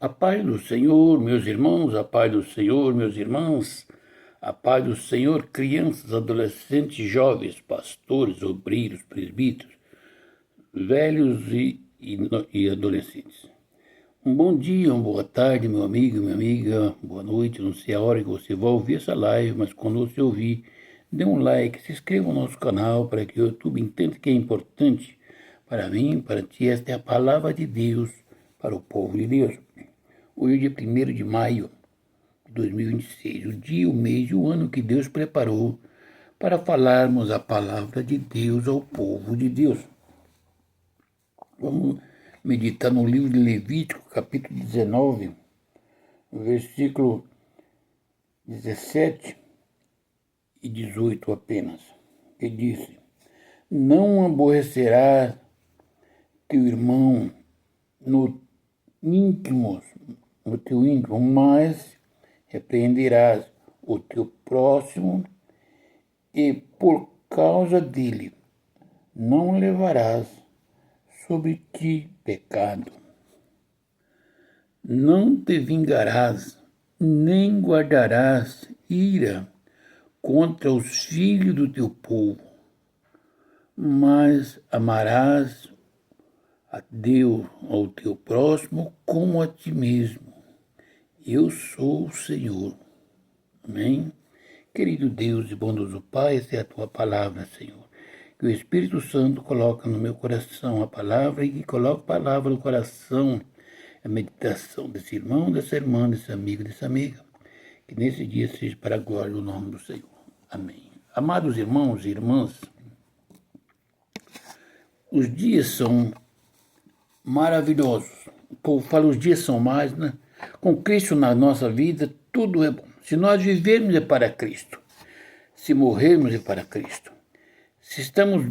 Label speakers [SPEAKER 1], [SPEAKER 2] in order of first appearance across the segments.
[SPEAKER 1] A paz do Senhor, meus irmãos, a paz do Senhor, meus irmãos, a paz do Senhor, crianças, adolescentes, jovens, pastores, obreiros, presbíteros, velhos e adolescentes. Um bom dia, uma boa tarde, meu amigo, minha amiga, boa noite, não sei a hora que você vai ouvir essa live, mas quando você ouvir, dê um like, se inscreva no nosso canal para que o YouTube entenda que é importante para mim, para ti. Esta é a palavra de Deus para o povo de Deus. Hoje é dia 1º de maio de 2026, o dia, o mês e o ano que Deus preparou para falarmos a palavra de Deus ao povo de Deus. Vamos meditar no livro de Levítico, capítulo 19, versículo 17 e 18 apenas, que disse: Não aborrecerás teu irmão no teu íntimo, mas repreenderás o teu próximo, e por causa dele não levarás sobre ti pecado. Não te vingarás, nem guardarás ira contra os filhos do teu povo, mas amarás a Deus, ao teu próximo, como a ti mesmo. Eu sou o Senhor. Amém? Querido Deus e bondoso Pai, essa é a tua palavra, Senhor. Que o Espírito Santo coloque no meu coração a palavra e que coloque a palavra no coração, a meditação desse irmão, dessa irmã, desse amigo, dessa amiga. Que nesse dia seja para a glória do nome do Senhor. Amém. Amados irmãos e irmãs, os dias são maravilhosos. O povo fala, os dias são mais, né? Com Cristo na nossa vida, tudo é bom. Se nós vivermos é para Cristo. Se morrermos é para Cristo. Se estamos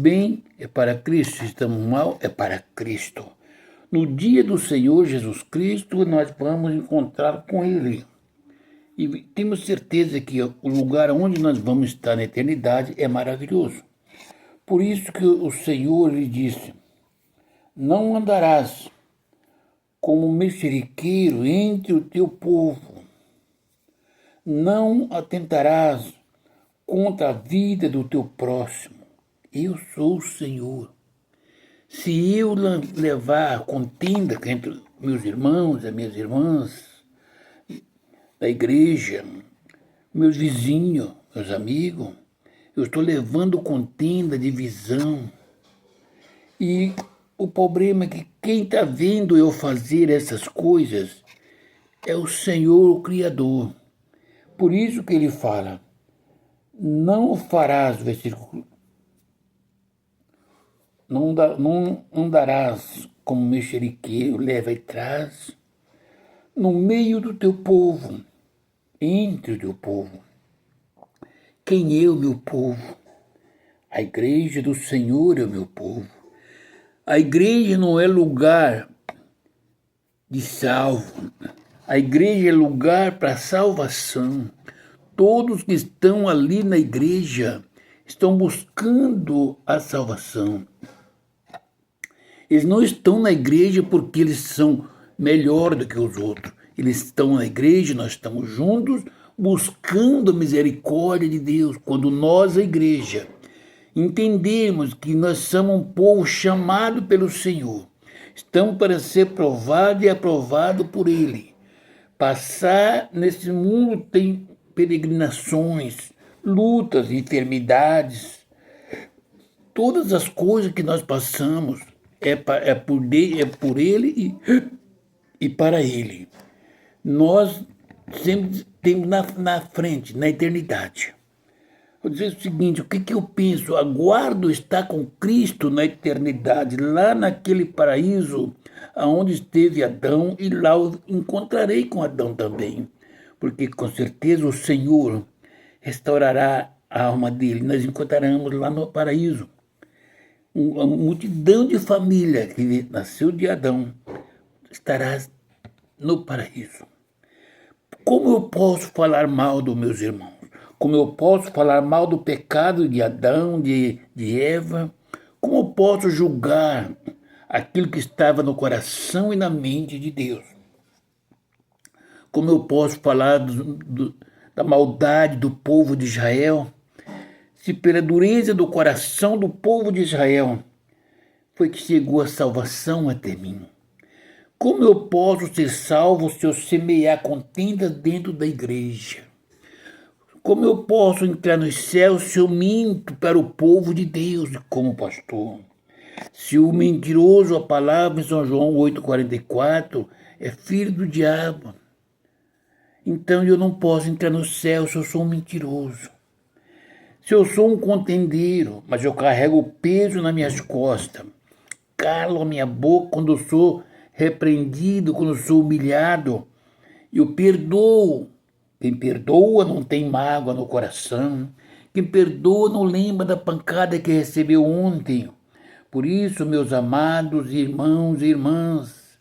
[SPEAKER 1] bem é para Cristo. Se estamos mal é para Cristo. No dia do Senhor Jesus Cristo, nós vamos encontrar com Ele. E temos certeza que o lugar onde nós vamos estar na eternidade é maravilhoso. Por isso que o Senhor lhe disse: Não andarás como mexeriqueiro entre o teu povo. Não atentarás contra a vida do teu próximo. Eu sou o Senhor. Se eu levar contenda entre meus irmãos e minhas irmãs da igreja, meus vizinhos, meus amigos, eu estou levando contenda, divisão. E o problema é que quem está vendo eu fazer essas coisas é o Senhor, o Criador. Por isso que ele fala, não farás, versículo, não darás como mexeriqueiro, leva e traz, no meio do teu povo, entre o teu povo. Quem é o meu povo? A igreja do Senhor é o meu povo. A igreja não é lugar de salvo. A igreja é lugar para salvação. Todos que estão ali na igreja estão buscando a salvação. Eles não estão na igreja porque eles são melhor do que os outros. Eles estão na igreja, nós estamos juntos, buscando a misericórdia de Deus. Quando nós, a igreja, entendemos que nós somos um povo chamado pelo Senhor, estamos para ser provado e aprovado por Ele. Passar nesse mundo tem peregrinações, lutas, enfermidades, todas as coisas que nós passamos é por Ele e para Ele. Nós sempre temos na frente, na eternidade. Vou dizer o seguinte, o que eu penso? Aguardo estar com Cristo na eternidade, lá naquele paraíso onde esteve Adão, e lá eu encontrarei com Adão também, porque com certeza o Senhor restaurará a alma dele, nós encontraremos lá no paraíso. Uma multidão de família que nasceu de Adão estará no paraíso. Como eu posso falar mal dos meus irmãos? Como eu posso falar mal do pecado de Adão, de Eva? Como eu posso julgar aquilo que estava no coração e na mente de Deus? Como eu posso falar da maldade do povo de Israel, se pela dureza do coração do povo de Israel foi que chegou a salvação até mim? Como eu posso ser salvo se eu semear contenda dentro da igreja? Como eu posso entrar nos céus se eu minto para o povo de Deus como pastor? Se o mentiroso, a palavra em São João 8,44, é filho do diabo, então eu não posso entrar no céu se eu sou um mentiroso. Se eu sou um contendeiro, mas eu carrego o peso nas minhas costas, calo a minha boca quando eu sou repreendido, quando eu sou humilhado, eu perdoo. Quem perdoa não tem mágoa no coração. Quem perdoa não lembra da pancada que recebeu ontem. Por isso, meus amados irmãos e irmãs,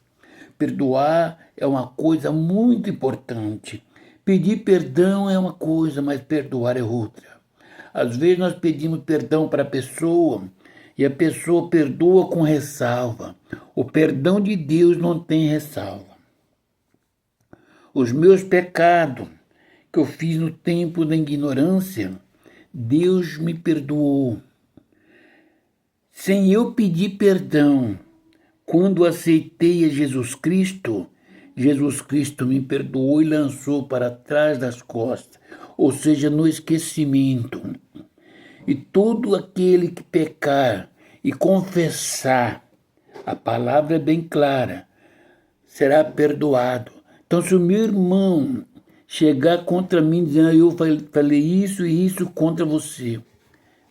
[SPEAKER 1] perdoar é uma coisa muito importante. Pedir perdão é uma coisa, mas perdoar é outra. Às vezes nós pedimos perdão para a pessoa e a pessoa perdoa com ressalva. O perdão de Deus não tem ressalva. Os meus pecados que eu fiz no tempo da ignorância, Deus me perdoou. Sem eu pedir perdão, quando aceitei a Jesus Cristo me perdoou e lançou para trás das costas, ou seja, no esquecimento. E todo aquele que pecar e confessar, a palavra é bem clara, será perdoado. Então, se o meu irmão chegar contra mim dizendo, eu falei isso e isso contra você,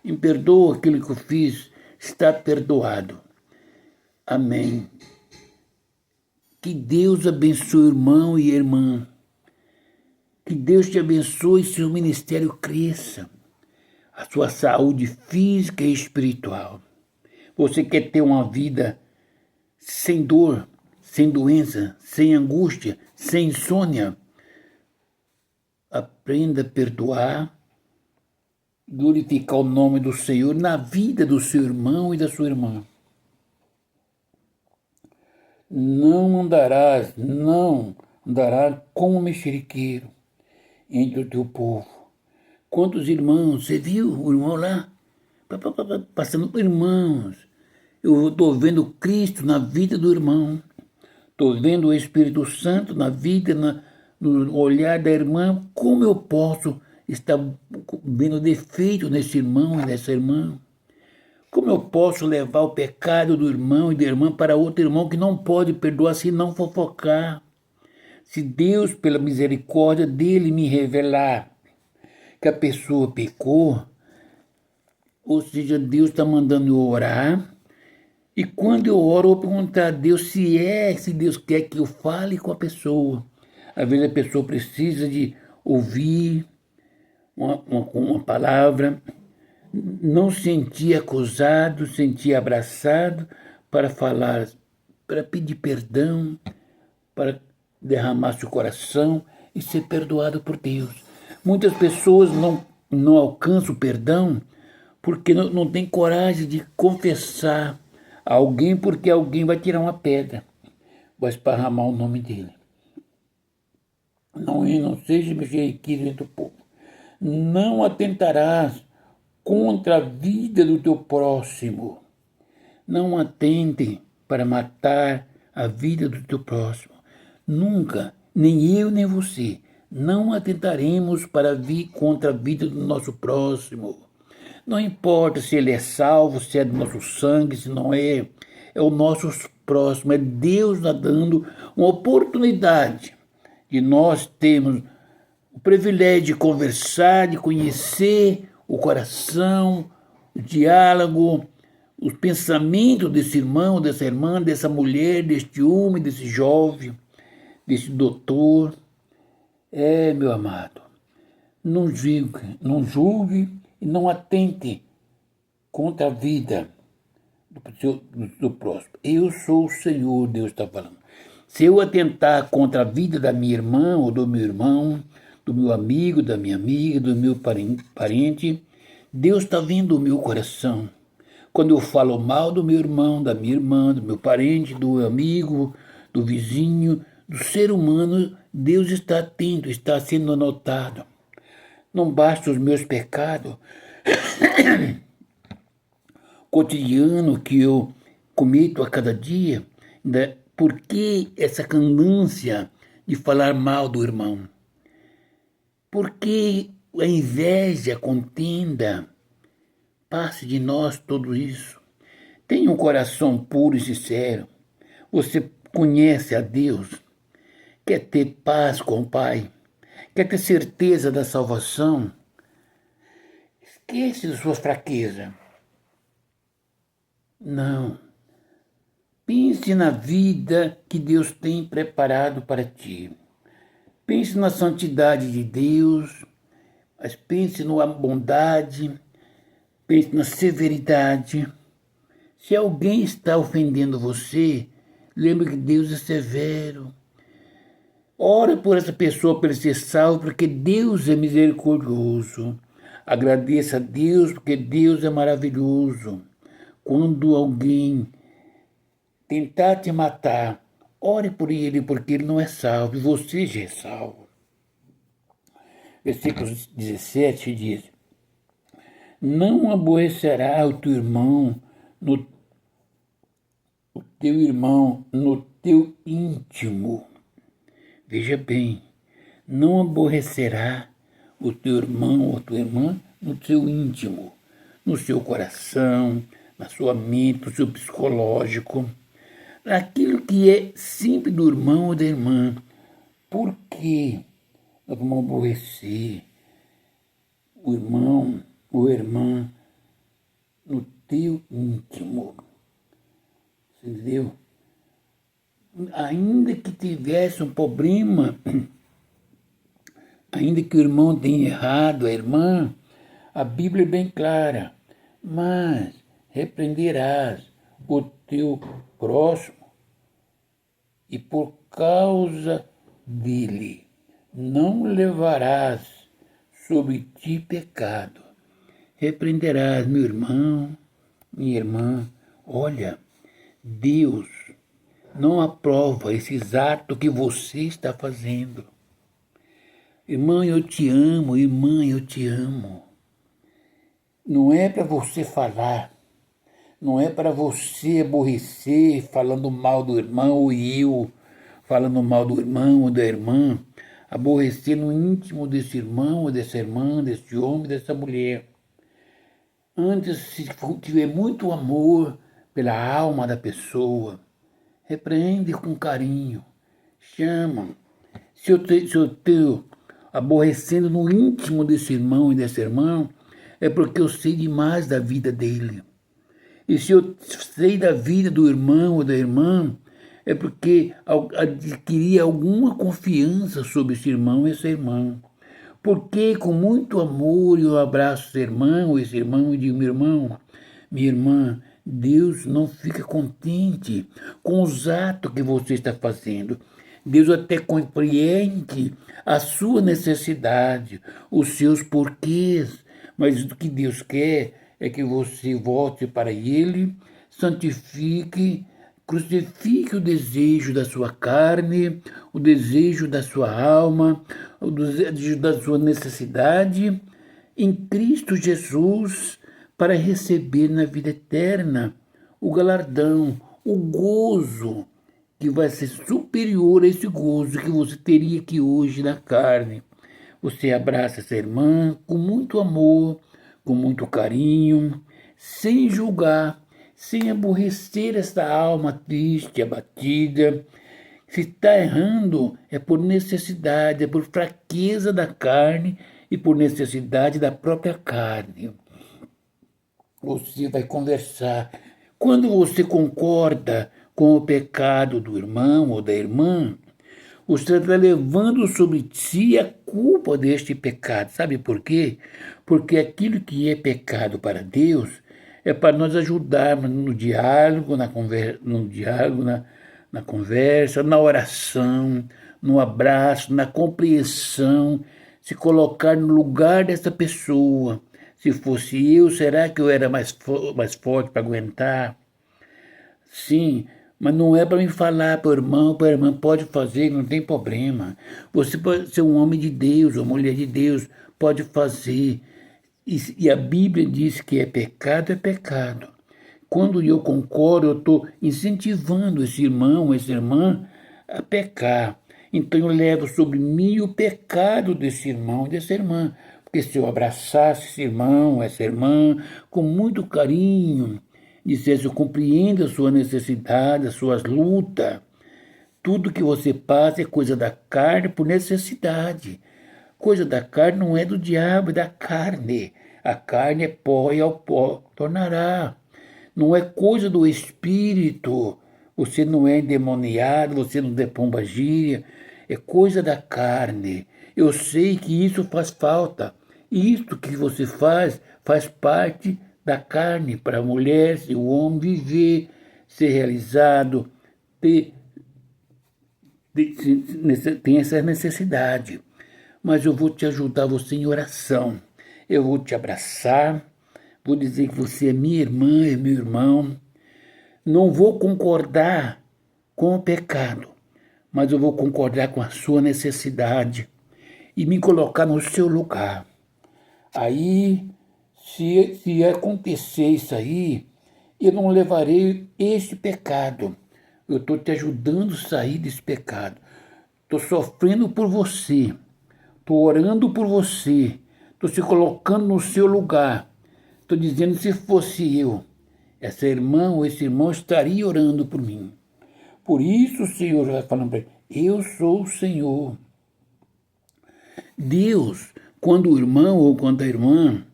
[SPEAKER 1] me perdoa aquilo que eu fiz, está perdoado. Amém. Que Deus abençoe o irmão e a irmã. Que Deus te abençoe e seu ministério cresça. A sua saúde física e espiritual. Você quer ter uma vida sem dor, sem doença, sem angústia, sem insônia? Aprenda a perdoar, glorificar o nome do Senhor na vida do seu irmão e da sua irmã. Não andarás como mexeriqueiro entre o teu povo. Quantos irmãos, você viu o irmão lá? Passando por irmãos. Eu estou vendo Cristo na vida do irmão. Estou vendo o Espírito Santo na vida, no olhar da irmã. Como eu posso estar vendo defeito nesse irmão e nessa irmã? Como eu posso levar o pecado do irmão e da irmã para outro irmão que não pode perdoar se não fofocar? Se Deus, pela misericórdia dele, me revelar que a pessoa pecou, ou seja, Deus está mandando eu orar, e quando eu oro, eu vou perguntar a Deus se Deus quer que eu fale com a pessoa. Às vezes a pessoa precisa de ouvir uma palavra, não sentir acusado, sentir abraçado, para falar, para pedir perdão, para derramar seu coração e ser perdoado por Deus. Muitas pessoas não alcançam o perdão porque não tem coragem de confessar a alguém, porque alguém vai tirar uma pedra, vai esparramar o nome dele. Não seja mexeriqueiro entre o povo. Não atentarás contra a vida do teu próximo. Não atente para matar a vida do teu próximo. Nunca, nem eu nem você, não atentaremos para vir contra a vida do nosso próximo. Não importa se ele é salvo, se é do nosso sangue, se não é, é o nosso próximo, é Deus nos dando uma oportunidade de nós termos o privilégio de conversar, de conhecer o coração, o diálogo, os pensamentos desse irmão, dessa irmã, dessa mulher, deste homem, desse jovem, desse doutor. Meu amado, não julgue e não atente contra a vida do próximo. Eu sou o Senhor, Deus está falando. Se eu atentar contra a vida da minha irmã ou do meu irmão, do meu amigo, da minha amiga, do meu parente, Deus está vendo o meu coração. Quando eu falo mal do meu irmão, da minha irmã, do meu parente, do meu amigo, do vizinho, do ser humano, Deus está atento, está sendo anotado. Não basta os meus pecados cotidianos que eu cometo a cada dia, né? Por que essa ganância de falar mal do irmão? Por que a inveja, a contenda? Passe de nós tudo isso. Tenha um coração puro e sincero. Você conhece a Deus, quer ter paz com o Pai, quer ter certeza da salvação. Esquece de sua fraqueza. Não. Pense na vida que Deus tem preparado para ti. Pense na santidade de Deus, mas pense na bondade, pense na severidade. Se alguém está ofendendo você, lembre que Deus é severo. Ora por essa pessoa para ele ser salvo, porque Deus é misericordioso. Agradeça a Deus, porque Deus é maravilhoso. Quando alguém tentar te matar, ore por ele, porque ele não é salvo, e você já é salvo. Versículo 17 diz: não aborrecerá o teu irmão no teu íntimo. Veja bem, não aborrecerá o teu irmão ou tua irmã no teu íntimo, no seu coração, na sua mente, no seu psicológico, naquilo que é sempre do irmão ou da irmã. Por que nós vamos aborrecer o irmão ou a irmã no teu íntimo? Entendeu? Ainda que tivesse um problema, ainda que o irmão tenha errado, a irmã, a Bíblia é bem clara, mas repreenderás o teu próximo e por causa dele não levarás sobre ti pecado. Repreenderás, meu irmão, minha irmã. Olha, Deus não aprova esses atos que você está fazendo. Irmão, eu te amo, irmã, eu te amo. Não é para você falar, não é para você aborrecer falando mal do irmão ou eu falando mal do irmão ou da irmã, aborrecer no íntimo desse irmão ou dessa irmã, desse homem, dessa mulher. Antes, se tiver muito amor pela alma da pessoa, repreende com carinho, chama. Se eu estou aborrecendo no íntimo desse irmão e dessa irmã, é porque eu sei demais da vida dele. E se eu sei da vida do irmão ou da irmã, é porque adquiri alguma confiança sobre esse irmão e essa irmã. Porque com muito amor eu abraço esse irmão e digo, meu irmão, minha irmã, Deus não fica contente com os atos que você está fazendo. Deus até compreende a sua necessidade, os seus porquês, mas o que Deus quer é que você volte para Ele, santifique, crucifique o desejo da sua carne, o desejo da sua alma, o desejo da sua necessidade em Cristo Jesus, para receber na vida eterna o galardão, o gozo, que vai ser superior a esse gozo que você teria aqui hoje na carne. Você abraça essa irmã com muito amor, com muito carinho, sem julgar, sem aborrecer essa alma triste, abatida. Se está errando, é por necessidade, é por fraqueza da carne e por necessidade da própria carne. Você vai conversar. Quando você concorda com o pecado do irmão ou da irmã, você está levando sobre si a culpa deste pecado. Sabe por quê? Porque aquilo que é pecado para Deus é para nós ajudarmos no diálogo, na conversa, na oração, no abraço, na compreensão, se colocar no lugar dessa pessoa. Se fosse eu, será que eu era mais forte para aguentar? Sim, Mas não é para me falar para o irmão, para a irmã, pode fazer, não tem problema. Você pode ser um homem de Deus, uma mulher de Deus, pode fazer. E a Bíblia diz que é pecado, é pecado. Quando eu concordo, eu estou incentivando esse irmão, essa irmã a pecar. Então eu levo sobre mim o pecado desse irmão e dessa irmã. Porque se eu abraçasse esse irmão, essa irmã, com muito carinho, dissesse, eu compreendo a sua necessidade, as suas lutas, tudo que você passa é coisa da carne por necessidade. Coisa da carne não é do diabo, é da carne. A carne é pó e ao pó tornará. Não é coisa do espírito. Você não é endemoniado, você não é pombagira. É coisa da carne. Eu sei que isso faz falta. Isto que você faz parte da carne para a mulher e o homem viver, ser realizado, tem essa necessidade. Mas eu vou te ajudar você em oração. Eu vou te abraçar, vou dizer que você é minha irmã, é meu irmão. Não vou concordar com o pecado, mas eu vou concordar com a sua necessidade e me colocar no seu lugar. Aí, se acontecer isso aí, eu não levarei esse pecado. Eu estou te ajudando a sair desse pecado. Estou sofrendo por você. Estou orando por você. Estou se colocando no seu lugar. Estou dizendo, se fosse eu, essa irmã ou esse irmão estaria orando por mim. Por isso o Senhor vai falando para ele, eu sou o Senhor. Deus, quando o irmão ou quando a irmã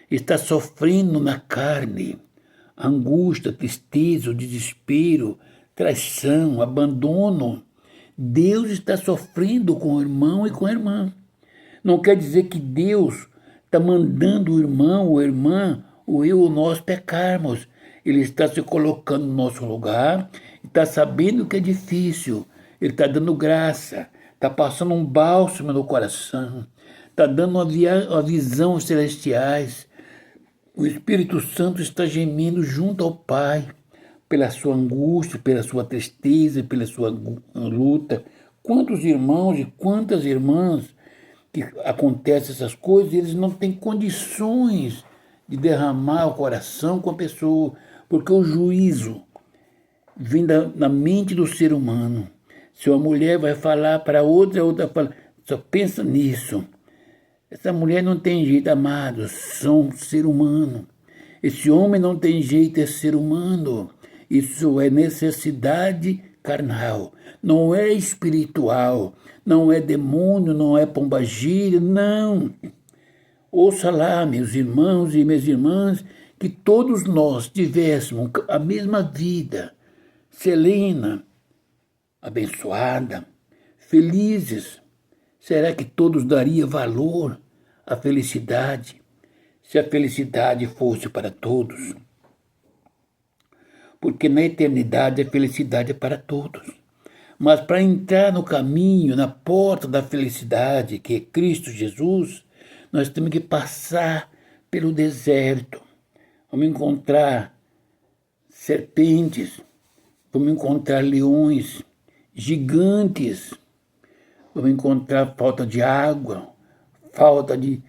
[SPEAKER 1] está sofrendo na carne, angústia, tristeza, desespero, traição, abandono, Deus está sofrendo com o irmão e com a irmã. Não quer dizer que Deus está mandando o irmão ou a irmã, ou eu ou nós pecarmos. Ele está se colocando no nosso lugar, está sabendo que é difícil, ele está dando graça, está passando um bálsamo no coração, está dando uma visão aos celestiais. O Espírito Santo está gemendo junto ao Pai, pela sua angústia, pela sua tristeza, pela sua luta. Quantos irmãos e quantas irmãs que acontecem essas coisas, eles não têm condições de derramar o coração com a pessoa, porque o juízo vem na mente do ser humano. Se uma mulher vai falar para outra fala, só pensa nisso. Essa mulher não tem jeito, amados, são ser humano. Esse homem não tem jeito, é ser humano. Isso é necessidade carnal, não é espiritual, não é demônio, não é pombagira, não. Ouça lá, meus irmãos e minhas irmãs, que todos nós tivéssemos a mesma vida, serena, abençoada, felizes. Será que todos daria valor à felicidade, se a felicidade fosse para todos? Porque na eternidade a felicidade é para todos. Mas para entrar no caminho, na porta da felicidade, que é Cristo Jesus, nós temos que passar pelo deserto. Vamos encontrar serpentes, vamos encontrar leões, gigantes, vamos encontrar falta de água, falta de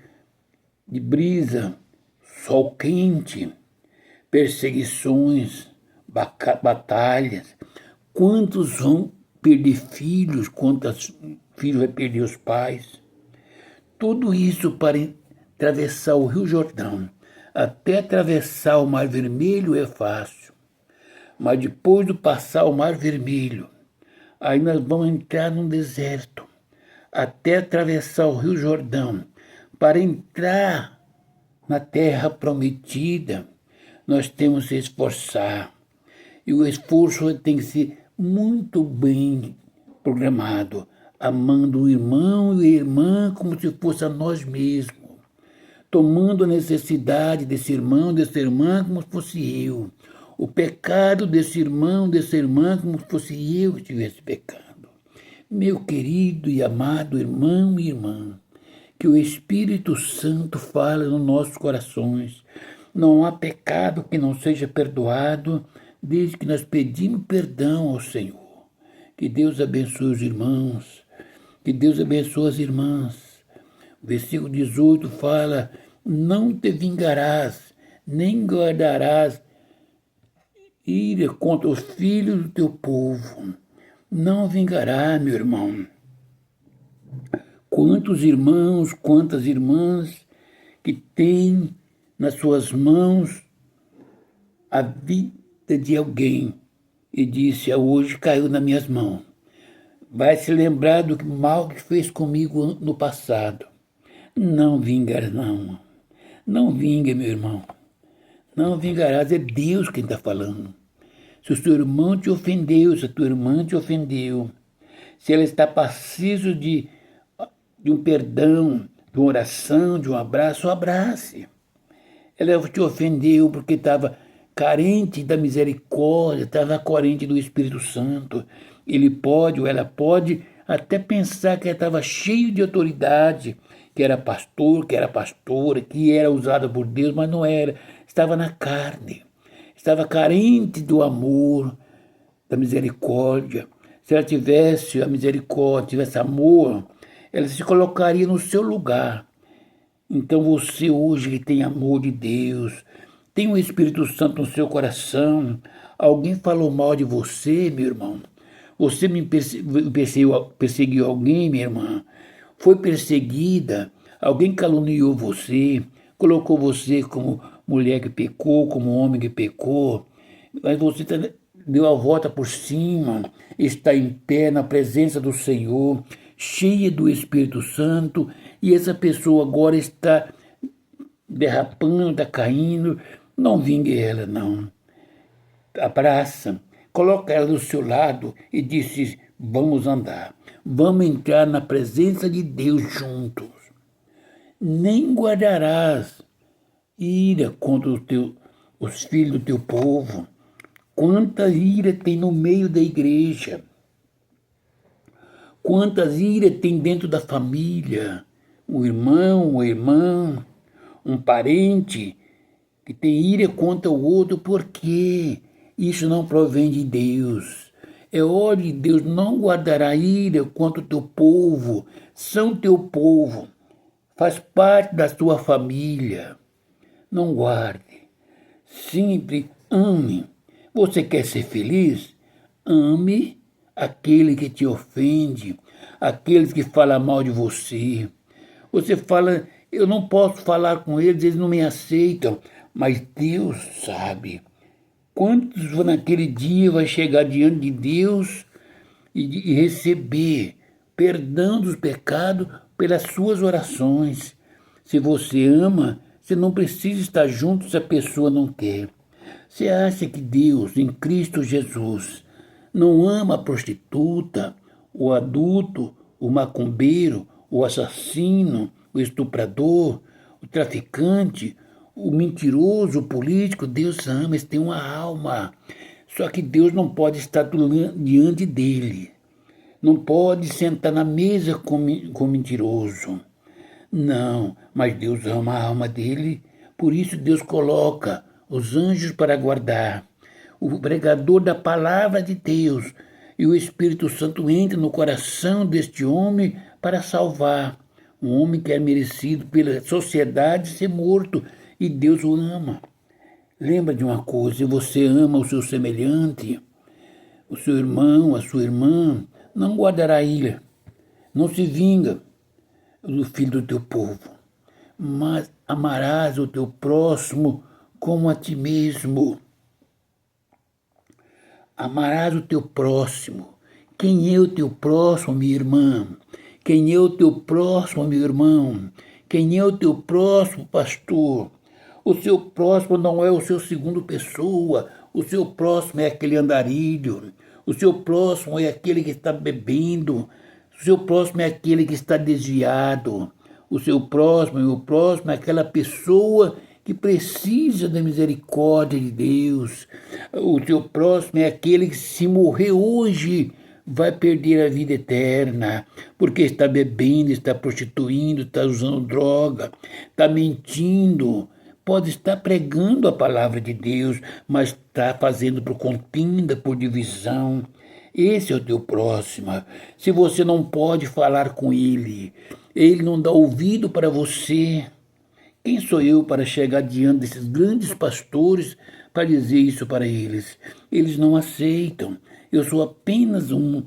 [SPEAKER 1] brisa, sol quente, perseguições, batalhas. Quantos vão perder filhos, quantos filhos vai perder os pais? Tudo isso para atravessar o Rio Jordão. Até atravessar o Mar Vermelho é fácil. Mas depois de passar o Mar Vermelho, aí nós vamos entrar num deserto. Até atravessar o Rio Jordão. Para entrar na terra prometida, nós temos que se esforçar. E o esforço tem que ser muito bem programado, amando o irmão e a irmã como se fosse a nós mesmos, tomando a necessidade desse irmão, dessa irmã como se fosse eu, o pecado desse irmão, dessa irmã como se fosse eu que estivesse pecando. Meu querido e amado irmão e irmã, que o Espírito Santo fale nos nossos corações. Não há pecado que não seja perdoado, desde que nós pedimos perdão ao Senhor. Que Deus abençoe os irmãos, que Deus abençoe as irmãs. O versículo 18 fala: não te vingarás, nem guardarás ira contra os filhos do teu povo. Não vingará, meu irmão. Quantos irmãos, quantas irmãs que têm nas suas mãos a vida de alguém e disse: hoje caiu nas minhas mãos. Vai se lembrar do mal que fez comigo no passado. Não vingará, não. Não vinga, meu irmão. Não vingarás, é Deus quem está falando. Se o seu irmão te ofendeu, se a tua irmã te ofendeu, se ela está passiva de um perdão, de uma oração, de um abraço, abrace. Ela te ofendeu porque estava carente da misericórdia, estava carente do Espírito Santo. Ele pode, ou ela pode, até pensar que ela estava cheio de autoridade, que era pastor, que era pastora, que era usada por Deus, mas não era. Estava na carne, estava carente do amor, da misericórdia. Se ela tivesse a misericórdia, tivesse amor, ela se colocaria no seu lugar. Então você hoje que tem amor de Deus, tem o Espírito Santo no seu coração, alguém falou mal de você, meu irmão, você perseguiu alguém, minha irmã, foi perseguida, alguém caluniou você, colocou você como mulher que pecou, como homem que pecou, mas você deu a volta por cima, está em pé na presença do Senhor, cheia do Espírito Santo, e essa pessoa agora está derrapando, está caindo. Não vingue ela, não. Abraça, coloca ela do seu lado e disse: vamos andar, vamos entrar na presença de Deus juntos. Nem guardarás ira contra os filhos do teu povo. Quanta ira tem no meio da igreja. Quantas iras tem dentro da família. Um irmão, uma irmã, um parente que tem ira contra o outro. Por quê? Isso não provém de Deus. É hora de Deus: não guardará ira contra o teu povo. São teu povo. Faz parte da tua família. Não guarde. Sempre ame. Você quer ser feliz? Ame aquele que te ofende, aqueles que falam mal de você. Você fala: eu não posso falar com eles não me aceitam. Mas Deus sabe. Quantos naquele dia vai chegar diante de Deus e receber perdão dos pecados pelas suas orações? Se você ama, você não precisa estar junto se a pessoa não quer. Você acha que Deus, em Cristo Jesus, não ama a prostituta, o adulto, o macumbeiro, o assassino, o estuprador, o traficante, o mentiroso, o político? Deus ama, eles têm uma alma. Só que Deus não pode estar diante dele. Não pode sentar na mesa com mentiroso. Não, mas Deus ama a alma dele. Por isso Deus coloca os anjos para guardar. O pregador da palavra de Deus e o Espírito Santo entra no coração deste homem para salvar. Um homem que é merecido pela sociedade ser morto, e Deus o ama. Lembra de uma coisa: se você ama o seu semelhante, o seu irmão, a sua irmã, não guardará ira, não se vinga do filho do teu povo, mas amarás o teu próximo como a ti mesmo. Amarás o teu próximo. Quem é o teu próximo, minha irmã? Quem é o teu próximo, meu irmão? Quem é o teu próximo, pastor? O seu próximo não é o seu segundo pessoa. O seu próximo é aquele andarilho. O seu próximo é aquele que está bebendo. O seu próximo é aquele que está desviado. O seu próximo e o próximo é aquela pessoa que precisa da misericórdia de Deus. O seu próximo é aquele que, se morrer hoje, vai perder a vida eterna, porque está bebendo, está prostituindo, está usando droga, está mentindo pode estar pregando a palavra de Deus, mas está fazendo por contenda, por divisão. Esse é o teu próximo. Se você não pode falar com ele não dá ouvido para você. Quem sou eu para chegar diante desses grandes pastores para dizer isso para eles? Eles não aceitam. Eu sou apenas um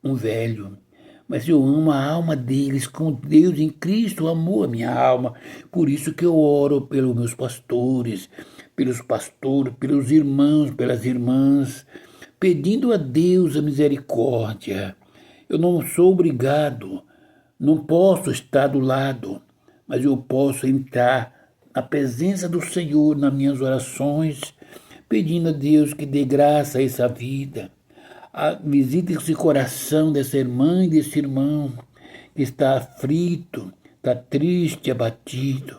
[SPEAKER 1] velho. Mas eu amo a alma deles, como Deus em Cristo amou a minha alma. Por isso que eu oro pelos meus pastores, pelos irmãos, pelas irmãs, pedindo a Deus a misericórdia. Eu não sou obrigado, não posso estar do lado, mas eu posso entrar na presença do Senhor nas minhas orações, pedindo a Deus que dê graça a essa vida. Visite esse coração dessa irmã e desse irmão que está aflito, está triste, abatido.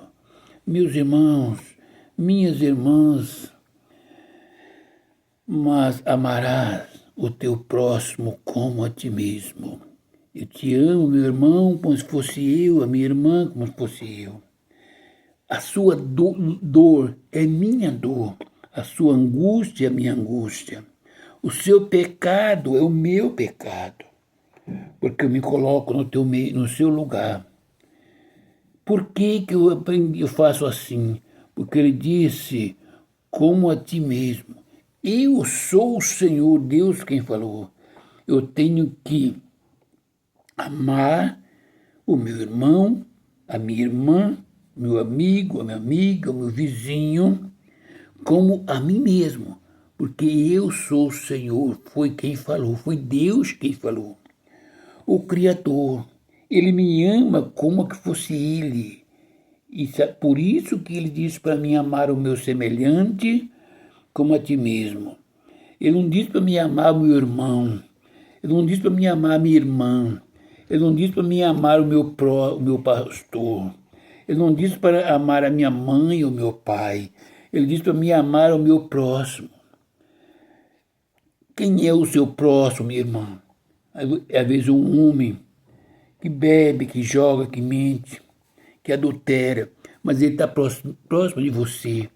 [SPEAKER 1] Meus irmãos, minhas irmãs, mas amarás o teu próximo como a ti mesmo. Eu te amo, meu irmão, como se fosse eu, a minha irmã, como se fosse eu. A sua dor é minha dor, a sua angústia é minha angústia. O seu pecado é o meu pecado, porque eu me coloco no seu lugar. Por que eu faço assim? Porque ele disse, como a ti mesmo. Eu sou o Senhor Deus quem falou. Eu tenho que amar o meu irmão, a minha irmã, meu amigo, a minha amiga, o meu vizinho, como a mim mesmo. Porque eu sou o Senhor, foi quem falou, foi Deus quem falou. O Criador, Ele me ama como que fosse Ele. E por isso que Ele disse para mim amar o meu semelhante como a ti mesmo. Ele não disse para mim amar o meu irmão. Ele não disse para mim amar a minha irmã. Ele não disse para mim amar o meu pastor. Ele não disse para amar a minha mãe ou o meu pai. Ele disse para mim amar o meu próximo. Quem é o seu próximo, minha irmã? Às vezes um homem que bebe, que joga, que mente, que adultera, mas ele está próximo de você.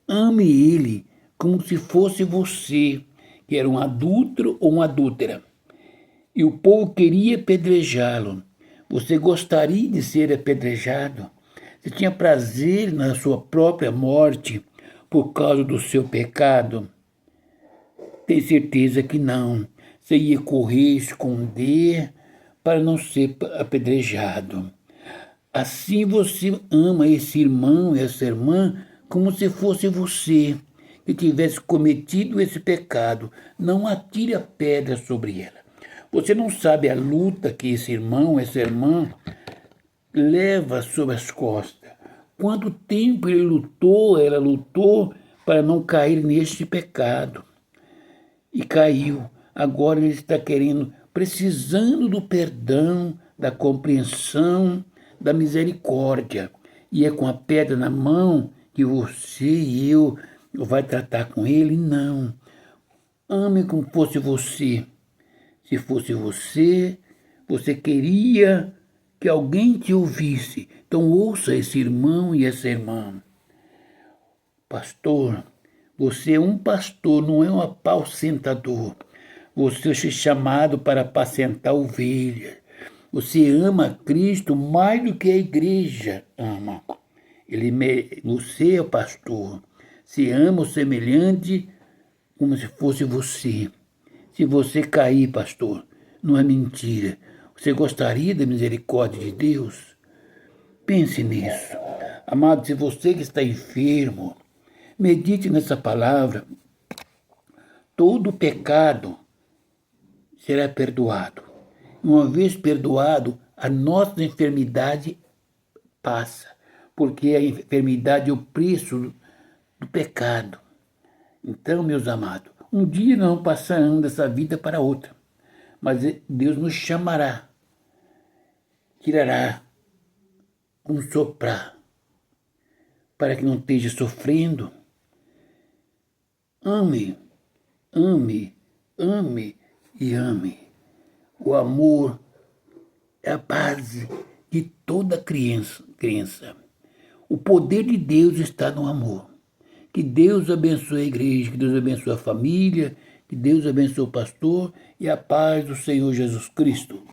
[SPEAKER 1] Ame ele como se fosse você, que era um adúltero ou uma adúltera. E o povo queria apedrejá-lo. Você gostaria de ser apedrejado? Você tinha prazer na sua própria morte por causa do seu pecado? Tem certeza que não. Você ia correr, esconder, para não ser apedrejado. Assim você ama esse irmão e essa irmã como se fosse você que tivesse cometido esse pecado. Não atire a pedra sobre ela. Você não sabe a luta que esse irmão, essa irmã leva sobre as costas. Quanto tempo ele lutou, ela lutou para não cair neste pecado. E caiu. Agora ele está precisando do perdão, da compreensão, da misericórdia. E é com a pedra na mão que você e eu vai tratar com ele? Não. Ame como fosse você. Se fosse você, você queria que alguém te ouvisse. Então ouça esse irmão e essa irmã. Pastor, você é um pastor, não é um apacentador. Você é chamado para apacentar ovelhas. Você ama Cristo mais do que a igreja ama. Você é o pastor. Você ama o semelhante como se fosse você. Se você cair, pastor, não é mentira. Você gostaria da misericórdia de Deus? Pense nisso. Amado, se você que está enfermo, medite nessa palavra. Todo pecado será perdoado. Uma vez perdoado, a nossa enfermidade passa, porque a enfermidade é o preço do pecado. Então, meus amados, um dia nós passaremos dessa vida para outra, mas Deus nos chamará, tirará um soprar, para que não esteja sofrendo. Ame, ame, ame e ame. O amor é a base de toda crença. O poder de Deus está no amor. Que Deus abençoe a igreja, que Deus abençoe a família, que Deus abençoe o pastor e a paz do Senhor Jesus Cristo.